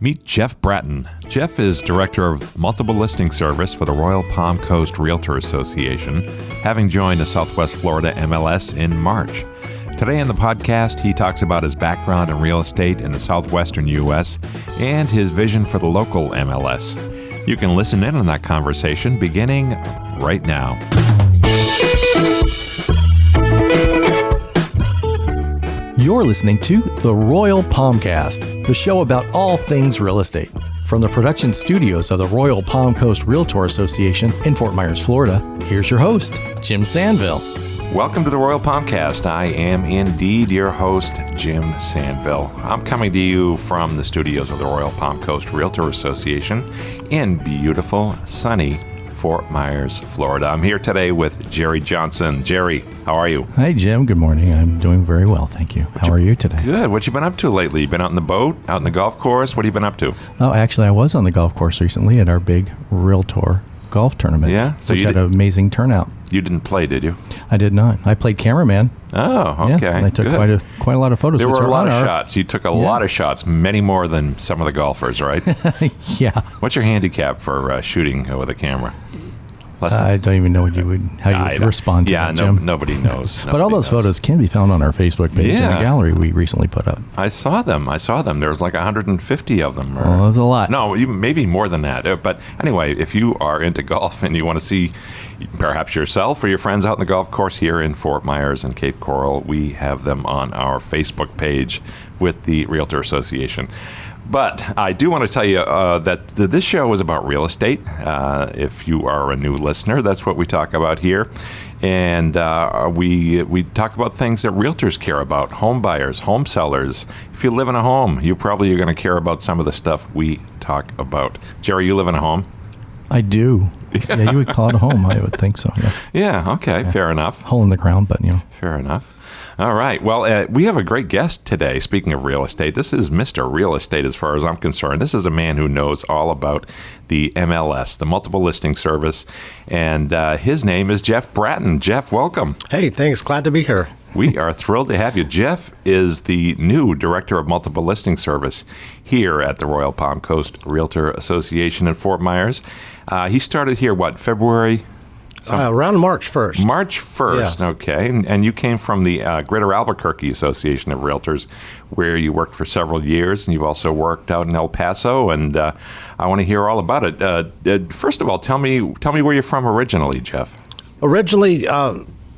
Meet Jeff Bratton. Jeff is Director of Multiple Listing Service for the Royal Palm Coast Realtor Association, having joined the Southwest Florida MLS in March. Today on the podcast, he talks about his background in real estate in the southwestern U.S. and his vision for the local MLS. You can listen in on that conversation beginning right now. You're listening to the Royal Palmcast, the show about all things real estate. From the production studios of the Royal Palm Coast Realtor Association in Fort Myers, Florida, here's your host, Jim Sanville. Welcome to the Royal Palmcast. I am indeed your host, Jim Sanville. I'm coming to you from the studios of the Royal Palm Coast Realtor Association in beautiful, sunny Fort Myers, Florida. I'm here today with Jerry Johnson. Jerry, how are you? Hi, Jim. Good morning. I'm doing very well, thank you. How are you today? Good. What you been up to lately? You been out in the boat, out in the golf course? What have you been up to? Oh, actually, I was on the golf course recently at our big Realtor golf tournament. Yeah? So which had an amazing turnout. You didn't play, did you? I did not. I played cameraman. Oh, okay. Yeah, I took quite a lot of photos. There were a lot of shots. You took a lot of shots, many more than some of the golfers, right? Yeah. What's your handicap for shooting with a camera? I don't even know how you would respond to that, Jim. Nobody knows. But all those photos can be found on our Facebook page in the gallery we recently put up. I saw them. There was like 150 of them. Well, that was a lot. No, maybe more than that. But anyway, if you are into golf and you want to see perhaps yourself or your friends out in the golf course here in Fort Myers and Cape Coral, we have them on our Facebook page with the Realtor Association. But I do want to tell you that this show is about real estate. If you are a new listener, that's what we talk about here. And we talk about things that realtors care about, home buyers, home sellers. If you live in a home, you probably are going to care about some of the stuff we talk about. Jerry, you live in a home? I do. Yeah, you would call it a home. I would think so, yeah. Yeah, okay, fair enough. Hole in the ground, but, Fair enough. All right. Well, we have a great guest today. Speaking of real estate, this is Mr. Real Estate as far as I'm concerned. This is a man who knows all about the MLS, the Multiple Listing Service, and his name is Jeff Bratton. Jeff, welcome. Hey, thanks. Glad to be here. We are thrilled to have you. Jeff is the new Director of Multiple Listing Service here at the Royal Palm Coast Realtor Association in Fort Myers. He started here, February? Around March 1st. March 1st, yeah. Okay. And you came from the Greater Albuquerque Association of Realtors, where you worked for several years, and you've also worked out in El Paso, and I want to hear all about it. First of all, tell me where you're from originally, Jeff. Originally,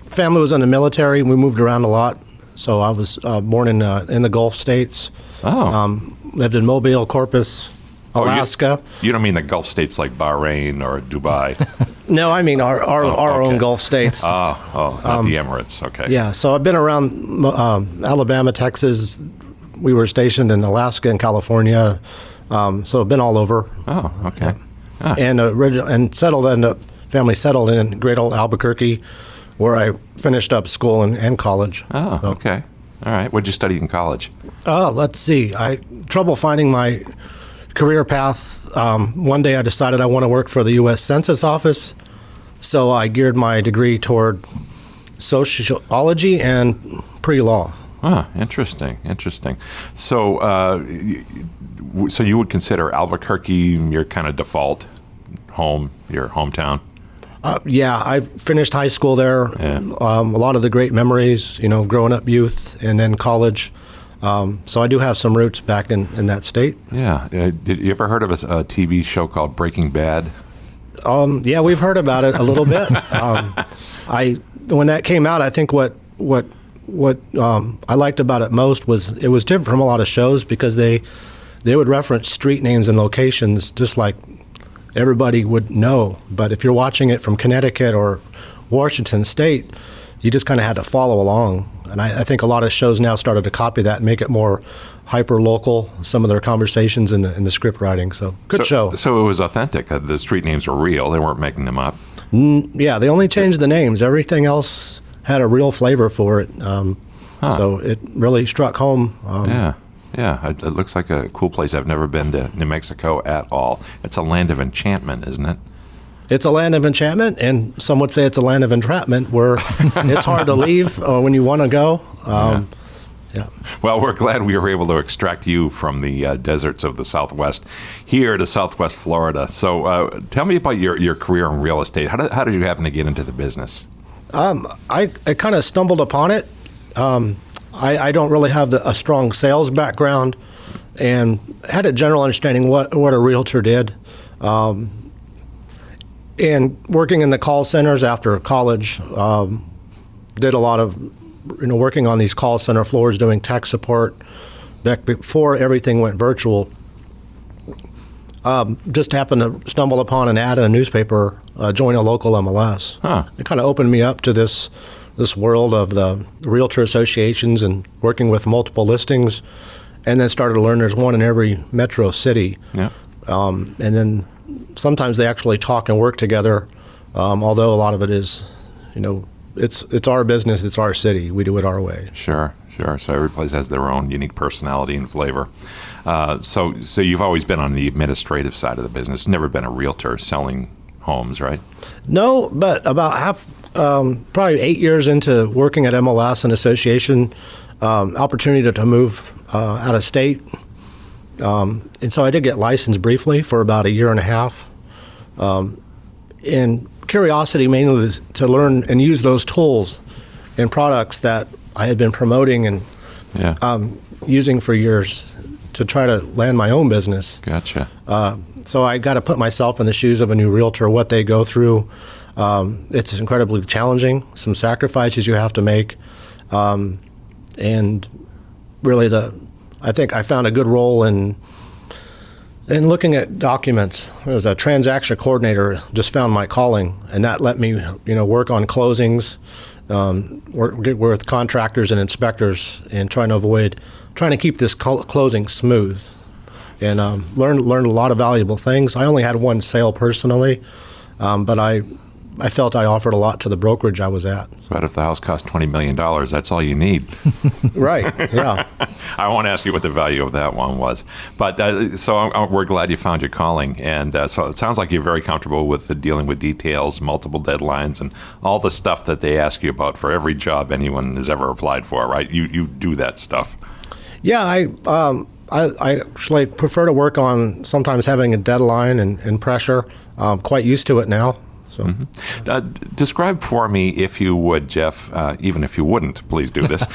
family was in the military. We moved around a lot, so I was born in the Gulf states. Oh. Lived in Mobile, Corpus, Alaska. You don't mean the Gulf states like Bahrain or Dubai? No, I mean our own Gulf states. Not the Emirates. Okay. Yeah, so I've been around Alabama, Texas. We were stationed in Alaska and California, so I've been all over. Oh, okay. And family settled in Great Old Albuquerque, where I finished up school and college. Oh, okay. All right. What did you study in college? Let's see. I trouble finding my career path. One day I decided I want to work for the U.S. Census Office, so I geared my degree toward sociology and pre-law. Ah, interesting. So, so you would consider Albuquerque your kind of default home, your hometown? Yeah, I finished high school there. Yeah. A lot of the great memories, growing up, youth, and then college. So I do have some roots back in that state. Yeah. Did you ever heard of a TV show called Breaking Bad? Yeah, we've heard about it a little bit. When that came out, I think what I liked about it most was it was different from a lot of shows because they would reference street names and locations just like everybody would know. But if you're watching it from Connecticut or Washington State, you just kind of had to follow along. And I think a lot of shows now started to copy that and make it more hyper-local, some of their conversations in the script writing. So, good show. So it was authentic. The street names were real. They weren't making them up. Yeah, they only changed the names. Everything else had a real flavor for it. So it really struck home. Yeah. It looks like a cool place. I've never been to New Mexico at all. It's a land of enchantment, isn't it? It's a land of enchantment, and some would say it's a land of entrapment where it's hard to leave when you want to go. Yeah. Well, we're glad we were able to extract you from the deserts of the Southwest here to Southwest Florida. So tell me about your career in real estate. How did you happen to get into the business? I kind of stumbled upon it. I don't really have a strong sales background and had a general understanding what a realtor did. And working in the call centers after college, did a lot of working on these call center floors, doing tech support back before everything went virtual. Just happened to stumble upon an ad in a newspaper, join a local MLS. Huh. It kind of opened me up to this world of the realtor associations and working with multiple listings, and then started to learn there's one in every metro city. Yeah. And then sometimes they actually talk and work together, although a lot of it is, it's our business, it's our city, we do it our way. Sure. So every place has their own unique personality and flavor. So you've always been on the administrative side of the business, never been a realtor selling homes, right? No, but about probably 8 years into working at MLS and association, opportunity to move out of state. And so I did get licensed briefly for about a year and a half. And curiosity mainly to learn and use those tools and products that I had been promoting and using for years to try to land my own business. Gotcha. So I got to put myself in the shoes of a new realtor, what they go through. It's incredibly challenging, some sacrifices you have to make. And really I think I found a good role in looking at documents. As a transaction coordinator, just found my calling, and that let me, work on closings, work with contractors and inspectors, and trying to keep this closing smooth, and learned a lot of valuable things. I only had one sale personally, but I felt I offered a lot to the brokerage I was at. But if the house costs $20 million, that's all you need. Right, yeah. I won't ask you what the value of that one was. But we're glad you found your calling. And so it sounds like you're very comfortable with dealing with details, multiple deadlines, and all the stuff that they ask you about for every job anyone has ever applied for, right? You do that stuff. Yeah, I actually prefer to work on sometimes having a deadline and pressure. I'm quite used to it now. So, describe for me, if you would, Jeff, even if you wouldn't, please do this.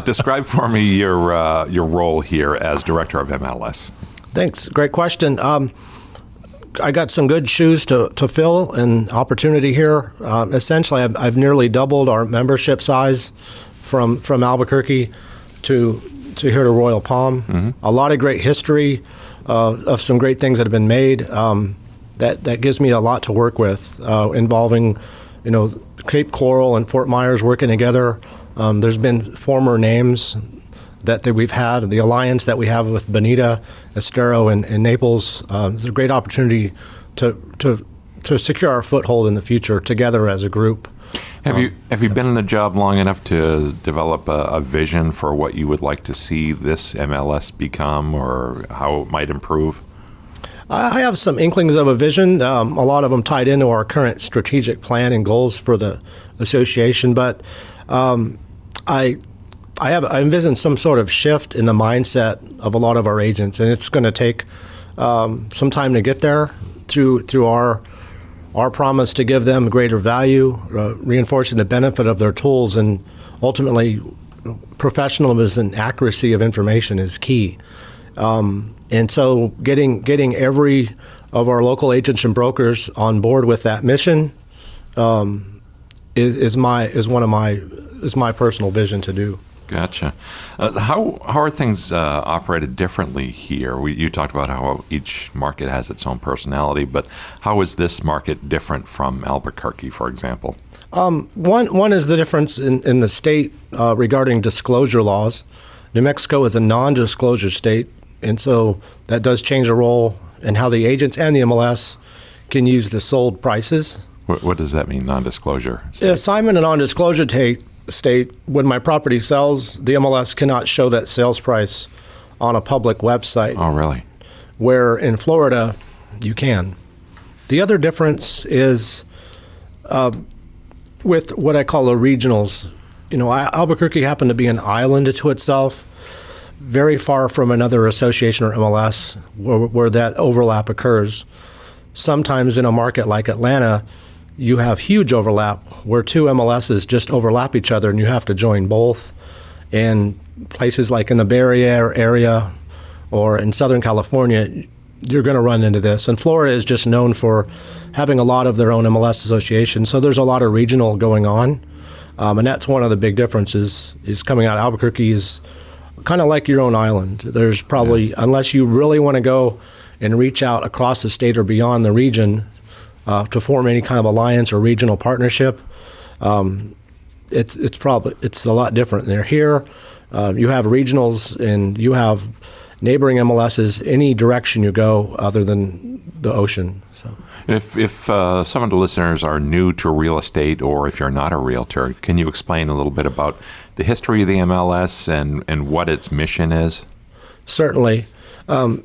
Describe for me your role here as director of MLS. Thanks. Great question. I got some good shoes to fill and opportunity here. Essentially, I've nearly doubled our membership size from Albuquerque to here to Royal Palm. Mm-hmm. A lot of great history of some great things that have been made. That gives me a lot to work with, involving, Cape Coral and Fort Myers working together. There's been former names that we've had, the alliance that we have with Bonita, Estero, and Naples. It's a great opportunity to secure our foothold in the future together as a group. Have you been in the job long enough to develop a vision for what you would like to see this MLS become, or how it might improve? I have some inklings of a vision, a lot of them tied into our current strategic plan and goals for the association, but I envision some sort of shift in the mindset of a lot of our agents, and it's going to take some time to get there through our promise to give them greater value, reinforcing the benefit of their tools, and ultimately professionalism and accuracy of information is key. And so getting every of our local agents and brokers on board with that mission is my personal vision to do. Gotcha. How are things operated differently here? You talked about how each market has its own personality, but how is this market different from Albuquerque, for example? One is the difference in the state regarding disclosure laws. New Mexico is a non-disclosure state, and so that does change the role in how the agents and the MLS can use the sold prices. What does that mean, non-disclosure state? If I'm in a non-disclosure state, when my property sells, the MLS cannot show that sales price on a public website. Oh, really? Where in Florida, you can. The other difference is with what I call the regionals. Albuquerque happened to be an island to itself, very far from another association or MLS where that overlap occurs. Sometimes in a market like Atlanta, you have huge overlap where two MLSs just overlap each other and you have to join both. And places like in the Bay Area or in Southern California, you're going to run into this. And Florida is just known for having a lot of their own MLS associations. So there's a lot of regional going on. And that's one of the big differences is coming out of Albuquerque is kind of like your own island. There's probably, unless you really want to go and reach out across the state or beyond the region to form any kind of alliance or regional partnership, it's a lot different. They're here. You have regionals and you have neighboring MLSs any direction you go other than the ocean. So, if some of the listeners are new to real estate, or if you're not a realtor, can you explain a little bit about the history of the MLS and what its mission is? Certainly. The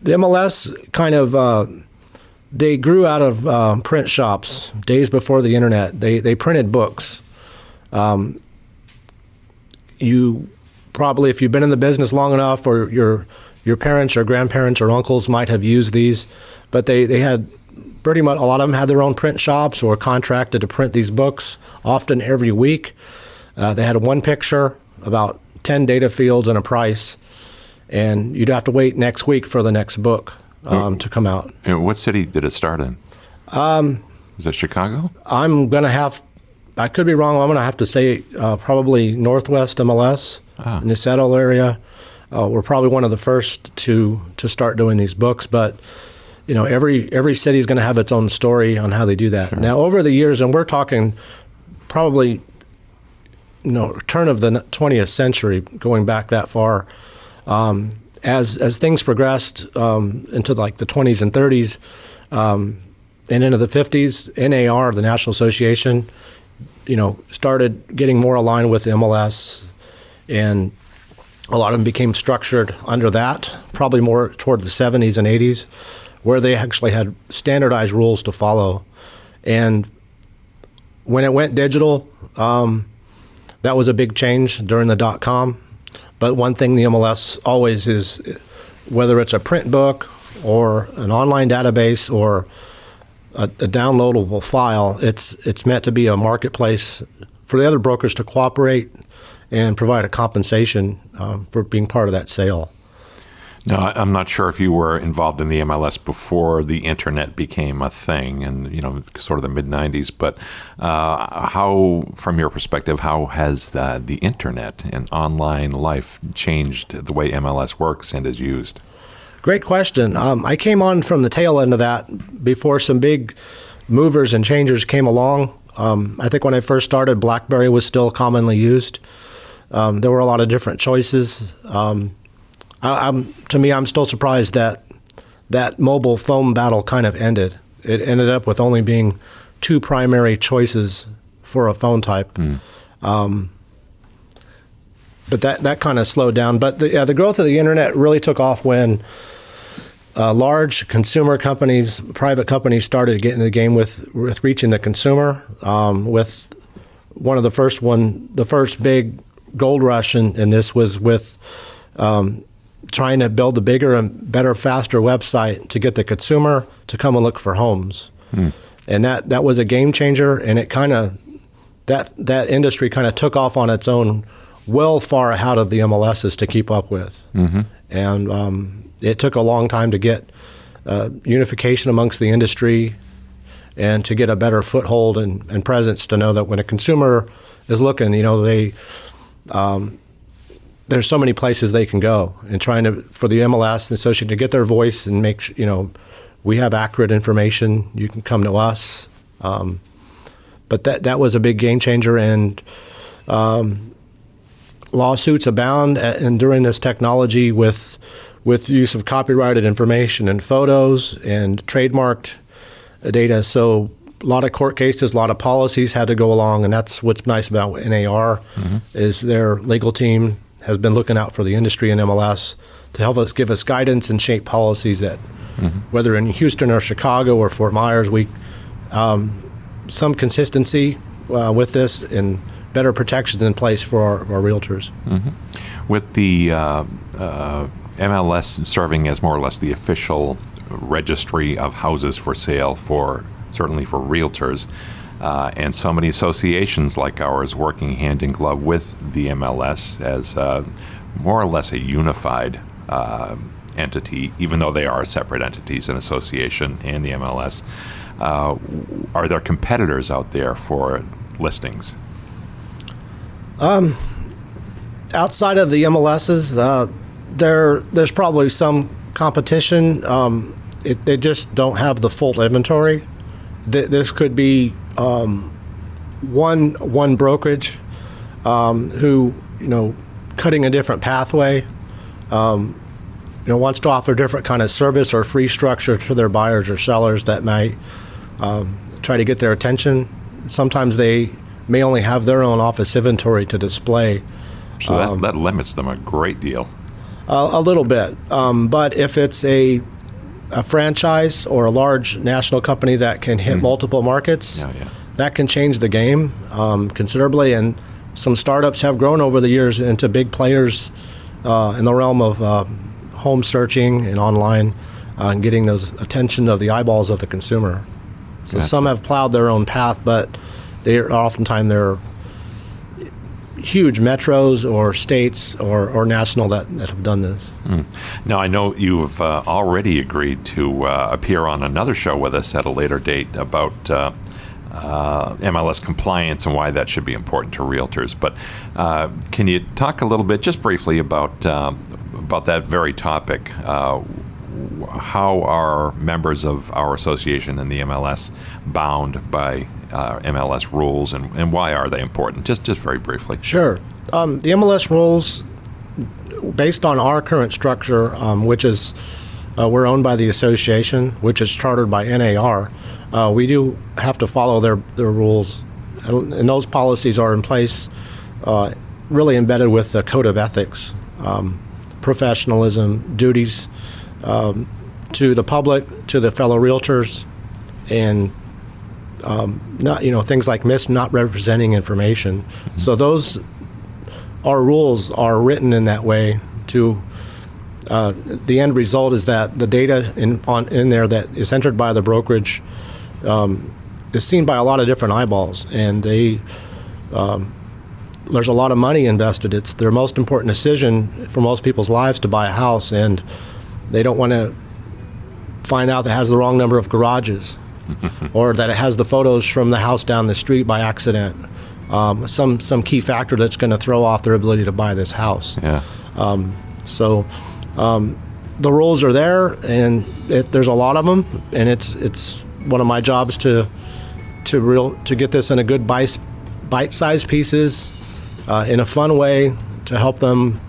MLS kind of they grew out of print shops days before the internet. They printed books. You probably, if you've been in the business long enough, or your parents or grandparents or uncles might have used these, but they had pretty much, a lot of them had their own print shops or contracted to print these books, often every week. They had one picture, about 10 data fields and a price, and you'd have to wait next week for the next book to come out. And what city did it start in? Was it Chicago? I could be wrong. I'm going to have to say probably Northwest MLS in the Seattle area. We're probably one of the first to start doing these books, but every city is going to have its own story on how they do that. Sure. Now, over the years, and we're talking probably turn of the 20th century, going back that far, as things progressed into like the 20s and 30s and into the 50s, NAR, the National Association, started getting more aligned with the MLS, and a lot of them became structured under that, probably more toward the 70s and 80s, where they actually had standardized rules to follow. And when it went digital, that was a big change during the .com. But one thing the MLS always is, whether it's a print book or an online database or a downloadable file, it's meant to be a marketplace for the other brokers to cooperate and provide a compensation for being part of that sale. Now, I'm not sure if you were involved in the MLS before the internet became a thing, and sort of the mid-'90s. But how, from your perspective, how has the internet and online life changed the way MLS works and is used? Great question. I came on from the tail end of that before some big movers and changers came along. I think when I first started, BlackBerry was still commonly used. There were a lot of different choices. To me, I'm still surprised that mobile phone battle kind of ended. It ended up with only being two primary choices for a phone type. But that kind of slowed down. But the growth of the internet really took off when large consumer companies, private companies, started to get into the game with reaching the consumer. With one of the first big gold rush in this was with trying to build a bigger and better, faster website to get the consumer to come and look for homes. And that was a game changer, and it kind of that industry kind of took off on its own, well far ahead of the MLSs to keep up with. And it took a long time to get unification amongst the industry and to get a better foothold and presence to know that when a consumer is looking, there's so many places they can go, and trying for the MLS and the association to get their voice and make we have accurate information. You can come to us, but that was a big game changer, and lawsuits abound and during this technology with use of copyrighted information and photos and trademarked data. So a lot of court cases, a lot of policies had to go along, and that's what's nice about NAR is their legal team has been looking out for the industry and MLS to help us, give us guidance and shape policies that, whether in Houston or Chicago or Fort Myers, we some consistency with this and better protections in place for our realtors. With the MLS serving as more or less the official registry of houses for sale certainly for realtors, and so many associations like ours working hand in glove with the MLS as more or less a unified entity, even though they are separate entities, an association and the MLS. Are there competitors out there for listings? Outside of the MLSs, there's probably some competition. They just don't have the full inventory. This could be one brokerage who, cutting a different pathway, wants to offer a different kind of service or free structure to their buyers or sellers that might try to get their attention. Sometimes they may only have their own office inventory to display. So that limits them a great deal. A little bit. But if it's a franchise or a large national company that can hit multiple markets, that can change the game considerably. And some startups have grown over the years into big players in the realm of home searching and online and getting those attention of the eyeballs of the consumer. So some have plowed their own path, but they're huge metros or states or national that have done this. Now, I know you've already agreed to appear on another show with us at a later date about MLS compliance and why that should be important to realtors. But can you talk a little bit, just briefly, about that very topic? How are members of our association and the MLS bound by MLS rules, and why are they important? Just very briefly. Sure. The MLS rules, based on our current structure, which is we're owned by the association, which is chartered by NAR. We do have to follow their rules, and those policies are in place, really embedded with the code of ethics, professionalism, duties to the public, to the fellow realtors, and not things like not representing information. So our rules are written in that way. To the end result is that the data in there that is entered by the brokerage is seen by a lot of different eyeballs, and there's a lot of money invested. It's their most important decision for most people's lives to buy a house, and they don't want to find out that it has the wrong number of garages or that it has the photos from the house down the street by accident. Some key factor that's going to throw off their ability to buy this house. So the rules are there, and there's a lot of them, and it's one of my jobs to get this in a good bite-sized pieces in a fun way to help them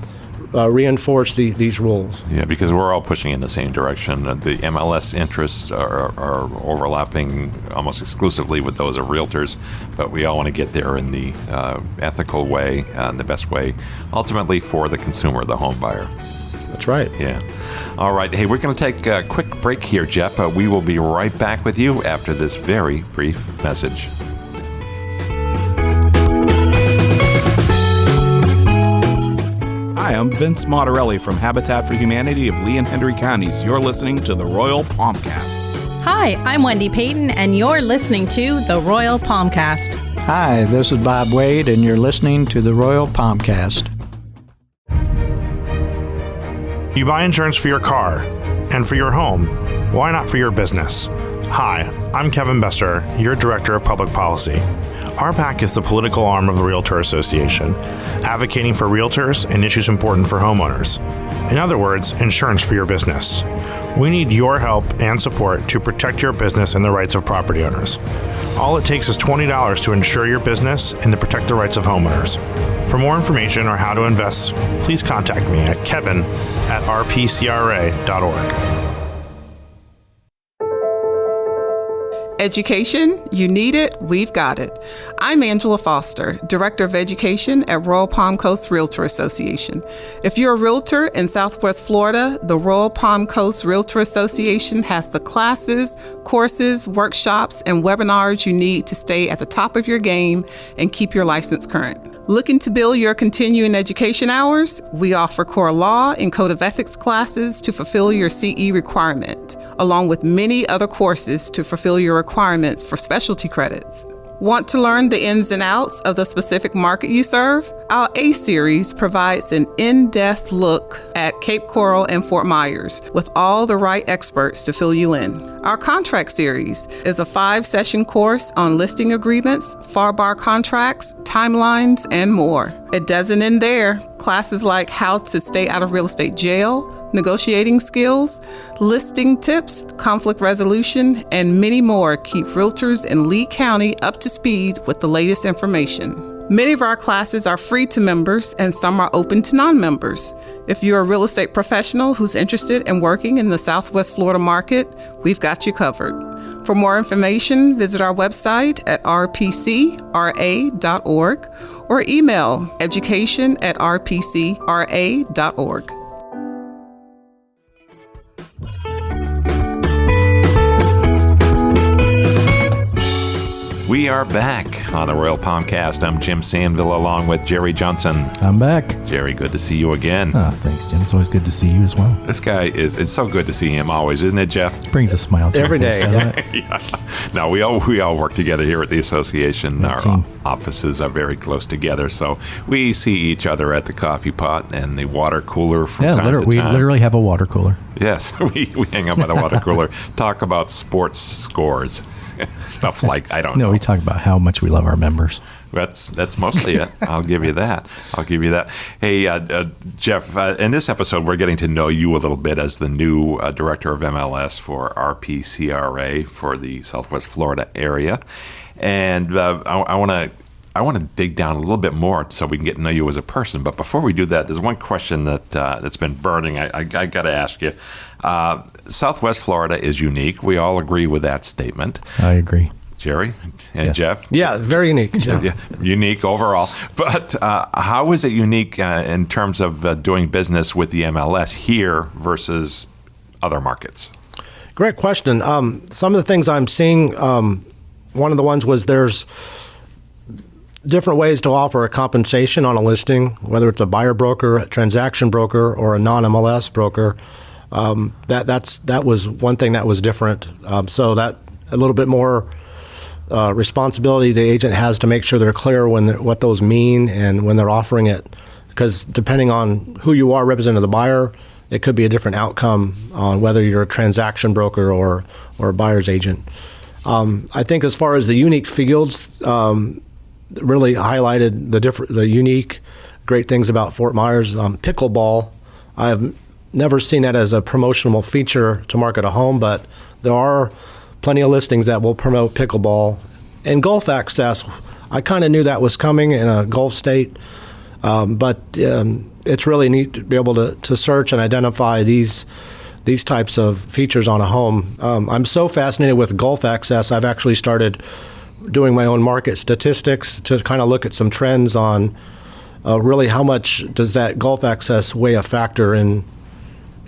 reinforce these rules. Yeah, because we're all pushing in the same direction. The MLS interests are overlapping almost exclusively with those of realtors, but we all want to get there in the ethical way and the best way, ultimately for the consumer, the home buyer. That's right. Yeah. All right. Hey, we're going to take a quick break here, Jeff. We will be right back with you after this very brief message. Hi, I'm Vince Montarelli from Habitat for Humanity of Lee and Henry Counties. You're listening to the Royal Palmcast. Hi, I'm Wendy Payton, and you're listening to the Royal Palmcast. Hi, this is Bob Wade, and you're listening to the Royal Palmcast. You buy insurance for your car and for your home. Why not for your business? Hi, I'm Kevin Besser, your Director of Public Policy. RPAC is the political arm of the Realtor Association, advocating for realtors and issues important for homeowners. In other words, insurance for your business. We need your help and support to protect your business and the rights of property owners. All it takes is $20 to insure your business and to protect the rights of homeowners. For more information or how to invest, please contact me at kevin@rpcra.org. Education, you need it, we've got it. I'm Angela Foster, Director of Education at Royal Palm Coast Realtor Association. If you're a realtor in Southwest Florida, the Royal Palm Coast Realtor Association has the classes, courses, workshops, and webinars you need to stay at the top of your game and keep your license current. Looking to build your continuing education hours? We offer core law and code of ethics classes to fulfill your CE requirement, along with many other courses to fulfill your requirements for specialty credits. Want to learn the ins and outs of the specific market you serve? Our A Series provides an in-depth look at Cape Coral and Fort Myers with all the right experts to fill you in. Our Contract Series is a 5-session course on listing agreements, FAR bar contracts, timelines, and more. It doesn't end there. Classes like how to stay out of real estate jail, negotiating skills, listing tips, conflict resolution, and many more keep realtors in Lee County up to speed with the latest information. Many of our classes are free to members and some are open to non-members. If you're a real estate professional who's interested in working in the Southwest Florida market, we've got you covered. For more information, visit our website at rpcra.org or email education@rpcra.org. We are back on the Royal Palmcast. I'm Jim Sanville along with Jerry Johnson. I'm back. Jerry, good to see you again. Thanks, Jim. It's always good to see you as well. This guy it's so good to see him always, isn't it, Jeff? Brings a smile to Every your face, day. doesn't it? Yeah. No, we all work together here at the association. That Our team. offices are very close together, so we see each other at the coffee pot and the water cooler from time to time. We literally have a water cooler. Yes, we hang out by the water cooler, talk about sports scores. Stuff like, I don't know. No, we talk about how much we love our members. That's mostly it. I'll give you that. Hey, Jeff, in this episode, we're getting to know you a little bit as the new director of MLS for RPCRA for the Southwest Florida area. And I want to dig down a little bit more so we can get to know you as a person. But before we do that, there's one question that's been burning. I got to ask you. Southwest Florida is unique. We all agree with that statement. I agree. Jerry and Yes. Jeff? Yeah, very unique. Yeah, unique overall. But how is it unique in terms of doing business with the MLS here versus other markets? Great question. Some of the things I'm seeing, one of the ones was there's different ways to offer a compensation on a listing, whether it's a buyer broker, a transaction broker, or a non-MLS broker. That was one thing that was different. So that a little bit more responsibility the agent has to make sure they're clear what those mean and when they're offering it. Because depending on who you are representing the buyer, it could be a different outcome on whether you're a transaction broker or a buyer's agent. I think as far as the unique fields, really highlighted the unique, great things about Fort Myers. Pickleball, I have never seen that as a promotional feature to market a home, but there are plenty of listings that will promote pickleball. And golf access, I kind of knew that was coming in a Gulf state, but it's really neat to be able to search and identify these types of features on a home. I'm so fascinated with golf access, I've actually started doing my own market statistics to kind of look at some trends on really how much does that golf access weigh a factor in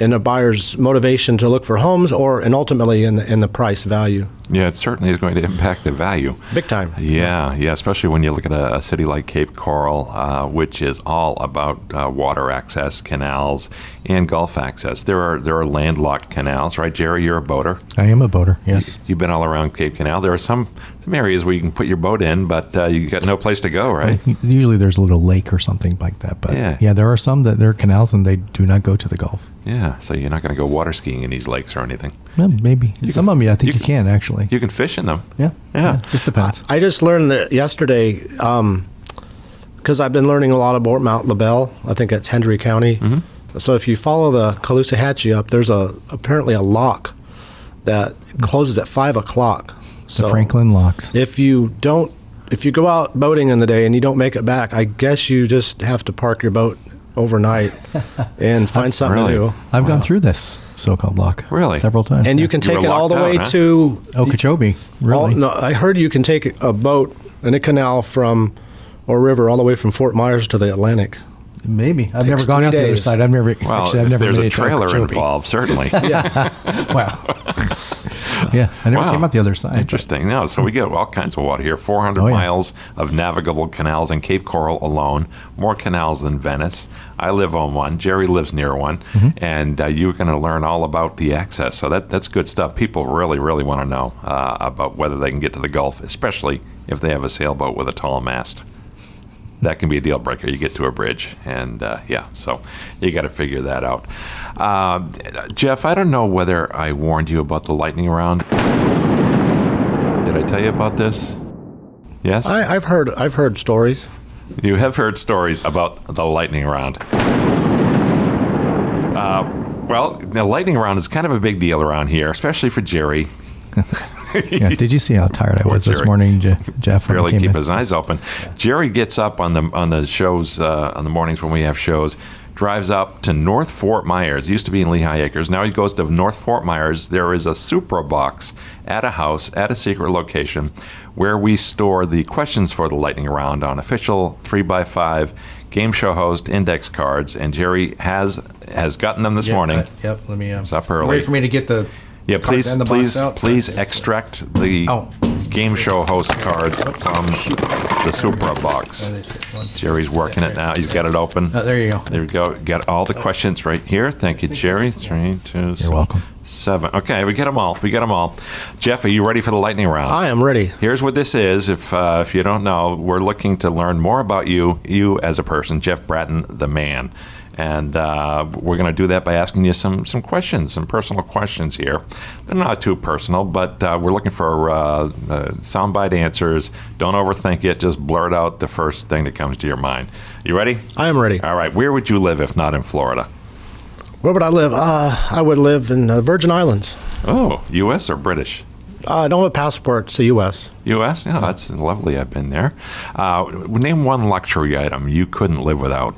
a buyer's motivation to look for homes and ultimately in the price value. Yeah, it certainly is going to impact the value. Big time. Yeah, especially when you look at a city like Cape Coral, which is all about water access, canals, and Gulf access. There are landlocked canals, right, Jerry? You're a boater. I am a boater, yes. You've been all around Cape Canal. There are some areas where you can put your boat in, but you got no place to go, right? Usually there's a little lake or something like that. But yeah, there are some that there are canals and they do not go to the Gulf. Yeah, so you're not going to go water skiing in these lakes or anything. Well, maybe. Some of them, I think you can, actually. You can fish in them. Yeah. It just depends. I just learned that yesterday, because I've been learning a lot about Mount LaBelle. I think that's Hendry County. Mm-hmm. So if you follow the Caloosahatchee up, there's apparently a lock that closes at 5 o'clock. So the Franklin locks. If you go out boating in the day and you don't make it back, I guess you just have to park your boat overnight and find something really- new. I've gone through this so-called lock Really? several times. And you can You take were it all the locked way out, huh? to Okeechobee, really. No, I heard you can take a boat in a canal or river all the way from Fort Myers to the Atlantic. Maybe. I've never Takes gone 3 out the other days. side. I've never Well, actually. I've if never there's made a it to trailer Okeechobee. involved, certainly. Wow. Yeah, I never Wow. came out the other side. Interesting. No, so we get all kinds of water here. 400 Oh, yeah. miles of navigable canals in Cape Coral alone. More canals than Venice. I live on one. Jerry lives near one. Mm-hmm. And you're going to learn all about the access. So that's good stuff. People really, really want to know about whether they can get to the Gulf, especially if they have a sailboat with a tall mast. That can be a deal breaker. You get to a bridge, and so you got to figure that out. Jeff, I don't know whether I warned you about the lightning round. Did I tell you about this? Yes, I've heard stories. you have heard stories about the lightning round. Well, the lightning round is kind of a big deal around here, especially for Jerry. Yeah, did you see how tired I Poor was this Jerry. morning, Jeff? When I Really came keep in? his eyes open. Jerry gets up on the shows on the mornings when we have shows, drives up to North Fort Myers. It used to be in Lehigh Acres. Now he goes to North Fort Myers. There is a Supra box at a house at a secret location where we store the questions for the lightning round on official 3x5 game show host index cards. And Jerry has gotten them this morning. Yep. Let me. It's up early. Wait for me to get the. Yeah, card and the box out. please extract the game show host card from the Supra box. Jerry's working it now. He's got it open. There you go. There we go. Got all the questions right here. Thank you, Jerry. 3, 2, You're welcome. 7. Okay, we get them all. Jeff, are you ready for the lightning round? I am ready. Here's what this is. If you don't know, we're looking to learn more about you as a person, Jeff Bratton, the man. And we're going to do that by asking you some questions, some personal questions here. They're not too personal, but we're looking for soundbite answers. Don't overthink it. Just blurt out the first thing that comes to your mind. You ready? I am ready. All right. Where would you live if not in Florida? Where would I live? I would live in the Virgin Islands. Oh, U.S. or British? I don't have a passport. It's the U.S. U.S.? Yeah, that's lovely. I've been there. Name one luxury item you couldn't live without.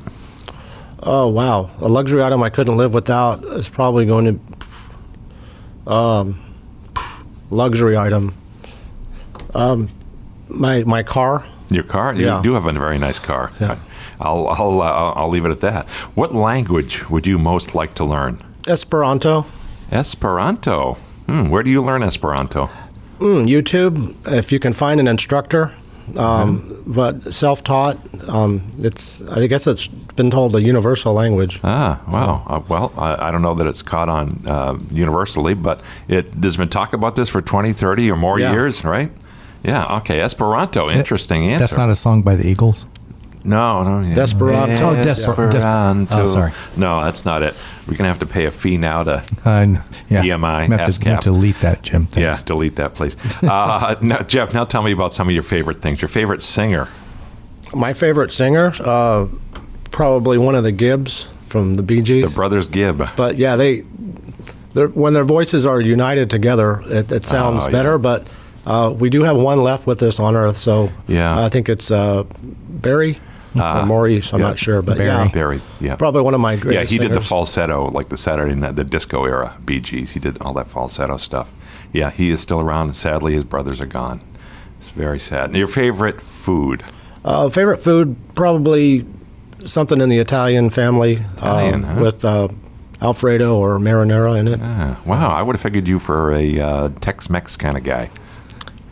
Oh, wow. A luxury item I couldn't live without is probably going to... luxury item. My car. Your car? Yeah. You do have a very nice car. Yeah. I'll leave it at that. What language would you most like to learn? Esperanto. Esperanto. Where do you learn Esperanto? YouTube, if you can find an instructor. But self-taught, I guess it's been told a universal language. Ah, wow. Well, I don't know that it's caught on universally, but there's been talk about this for 20, 30 or more Yeah. years, right? Yeah, okay. Esperanto, interesting answer. That's not a song by the Eagles. No. Yeah. Desperanto. Oh, Desperanto. oh, sorry. No, that's not it. We're going to have to pay a fee now to Yeah. EMI, You have ASCAP. to delete that, Jim. Yeah, Thanks. delete that, please. Now, Jeff, now tell me about some of your favorite things. Your favorite singer. My favorite singer, probably one of the Gibbs from the Bee Gees. The Brothers Gibb. But yeah, when their voices are united together, it sounds Oh, yeah. better. But we do have one left with us on Earth, so Yeah. I think it's Barry or Maurice. I'm yeah. not sure, but Barry, yeah. probably one of my Yeah, greatest he did the singers. falsetto, like the Saturday night, the disco era Bee Gees. He did all that falsetto stuff. Yeah, he is still around, and sadly, his brothers are gone. It's very sad. And your favorite food? Favorite food, probably something in the Italian family Italian, huh? with Alfredo or marinara in it. Ah, wow, I would have figured you for a Tex-Mex kind of guy.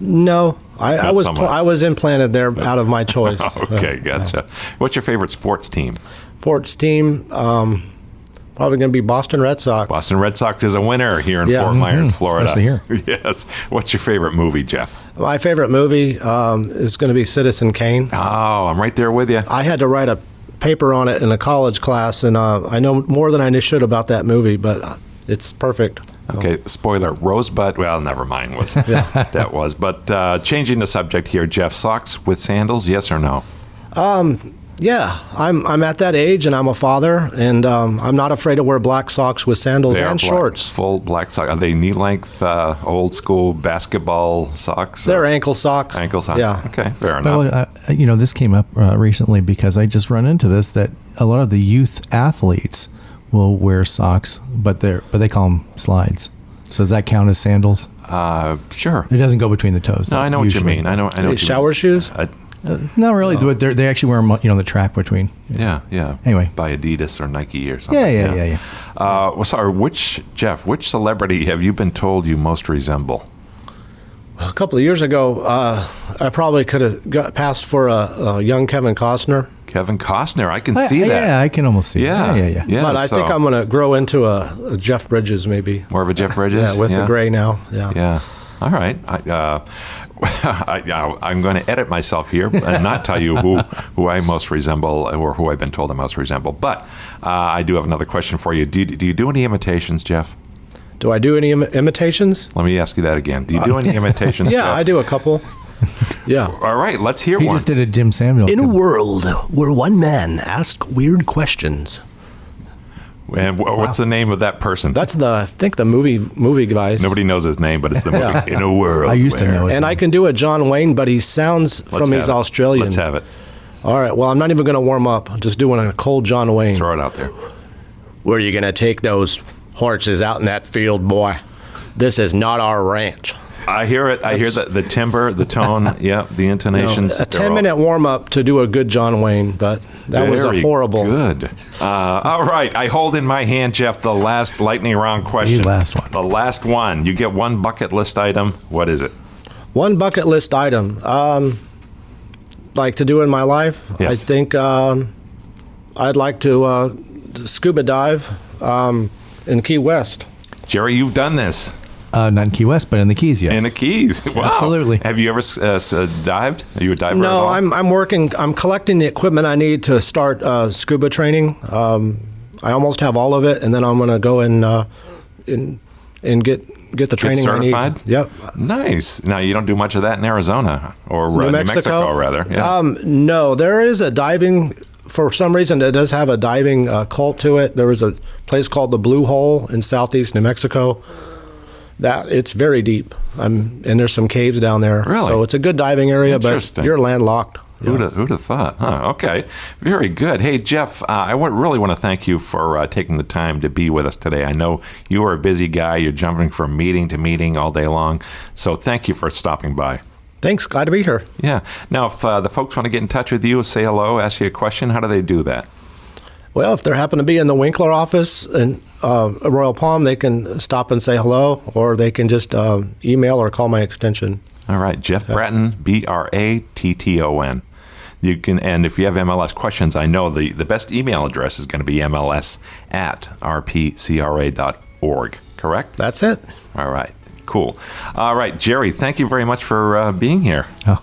No, I Not was so much. I was implanted there out of my choice. Okay, gotcha. What's your favorite sports team? Fort's team, probably going to be Boston Red Sox. Boston Red Sox is a winner here in Yeah. Fort Myers, Florida. especially here. Yes. What's your favorite movie, Jeff? My favorite movie is going to be Citizen Kane. Oh, I'm right there with you. I had to write a paper on it in a college class, and I know more than I should about that movie, but it's perfect. Okay, spoiler, Rosebud, well, never mind, that was. But changing the subject here, Jeff, socks with sandals, yes or no? Yeah, I'm at that age, and I'm a father, and I'm not afraid to wear black socks with sandals They are and black, shorts. full black socks. Are they knee-length, old school basketball socks? They're ankle socks. Ankle socks. Yeah. Okay, fair enough. Well, this came up recently because I just run into this, that a lot of the youth athletes will wear socks, but they call them slides. So does that count as sandals? Sure. It doesn't go between the toes. No, I know what you mean. I know what you Shower mean. shoes? Not really. They actually wear them, on the track between. Yeah. Anyway. By Adidas or Nike or something. Yeah. Well, sorry, which celebrity have you been told you most resemble? A couple of years ago, I probably could have got passed for a young Kevin Costner. Kevin Costner, I can see that. Yeah, I can almost see that. Yeah. But I think I'm going to grow into a Jeff Bridges, maybe. More of a Jeff Bridges? Yeah, with the gray now. Yeah. All right. I'm going to edit myself here and not tell you who I most resemble or who I've been told I most resemble. But I do have another question for you. Do you do any imitations, Jeff? Do I do any imitations? Let me ask you that again. Do you do any imitations, Yeah, Jeff? I do a couple. Yeah. All right, let's hear He one. just did a Jim Sanville. In a world where one man asks weird questions. And what's the name of that person? That's I think the movie guys. Nobody knows his name, but it's the movie In a World. I used to know it. And I can do a John Wayne, but he sounds he's Australian. Let's have it. All right. Well, I'm not even going to warm up. I'm just doing a cold John Wayne. Throw it out there. Where are you going to take those horses out in that field, boy? This is not our ranch. I hear it. I hear the timbre, the tone, the intonations. A 10-minute warm-up to do a good John Wayne, but that was a horrible. Good. All right. I hold in my hand, Jeff, the last lightning round question. The last one. The last one. You get one bucket list item. What is it? One bucket list item. Like to do in my life? Yes. I think I'd like to scuba dive in Key West. Jerry, you've done this. Not in Key West, but in the Keys, yes. In the Keys. Wow. Absolutely. Have you ever dived? Are you a diver at No, all? I'm collecting the equipment I need to start scuba training. I almost have all of it, and then I'm going to go and get the training I need. certified? Yep. Nice. Now, you don't do much of that in Arizona or New Mexico, rather. Yeah. No, there is a diving. For some reason, it does have a diving cult to it. There was a place called the Blue Hole in southeast New Mexico. It's very deep, and there's some caves down there. Really? So it's a good diving area, but you're landlocked. Who'd have thought? Huh, okay. Very good. Hey, Jeff, I really want to thank you for taking the time to be with us today. I know you are a busy guy. You're jumping from meeting to meeting all day long. So thank you for stopping by. Thanks. Glad to be here. Yeah. Now, if the folks want to get in touch with you, say hello, ask you a question, how do they do that? Well, if they happen to be in the Winkler office in Royal Palm, they can stop and say hello, or they can just email or call my extension. All right. Jeff Bratton, Bratton. You can, and if you have MLS questions, I know the best email address is going to be mls@rpcra.org, correct? That's it. All right. Cool. All right, Jerry, thank you very much for being here. Oh,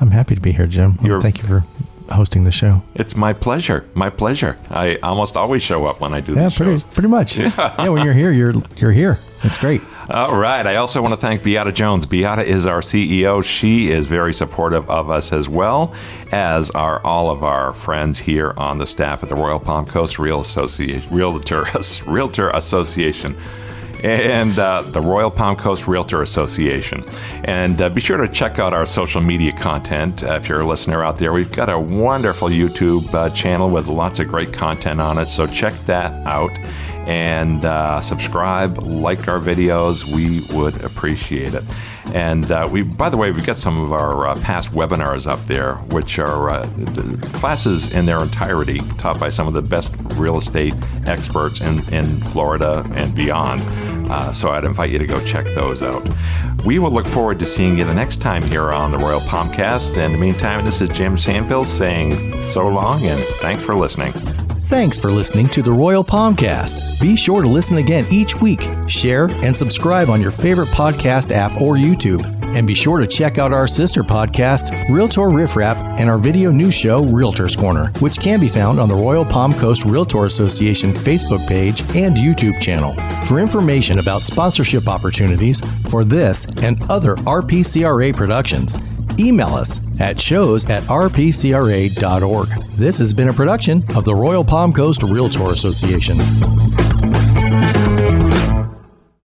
I'm happy to be here, Jim. Thank you for hosting the show. It's my pleasure. My pleasure. I almost always show up when I do these shows. Pretty much. Yeah, when you're here, you're here. That's great. All right. I also want to thank Beata Jones. Beata is our CEO. She is very supportive of us, as well as are all of our friends here on the staff at the Royal Palm Coast Realtor Association. And the Royal Palm Coast Realtor Association. And be sure to check out our social media content. If you're a listener out there, we've got a wonderful YouTube channel with lots of great content on it. So check that out and subscribe, like our videos. We would appreciate it. And by the way, we've got some of our past webinars up there, which are the classes in their entirety taught by some of the best real estate experts in Florida and beyond. So I'd invite you to go check those out. We will look forward to seeing you the next time here on the Royal Palmcast. And in the meantime, this is Jim Sanville saying so long and thanks for listening. Thanks for listening to the Royal Palmcast. Be sure to listen again each week, share, and subscribe on your favorite podcast app or YouTube. And be sure to check out our sister podcast, Realtor Riff Rap, and our video news show, Realtor's Corner, which can be found on the Royal Palm Coast Realtor Association Facebook page and YouTube channel. For information about sponsorship opportunities for this and other RPCRA productions, email us at shows@rpcra.org. This has been a production of the Royal Palm Coast Realtor Association.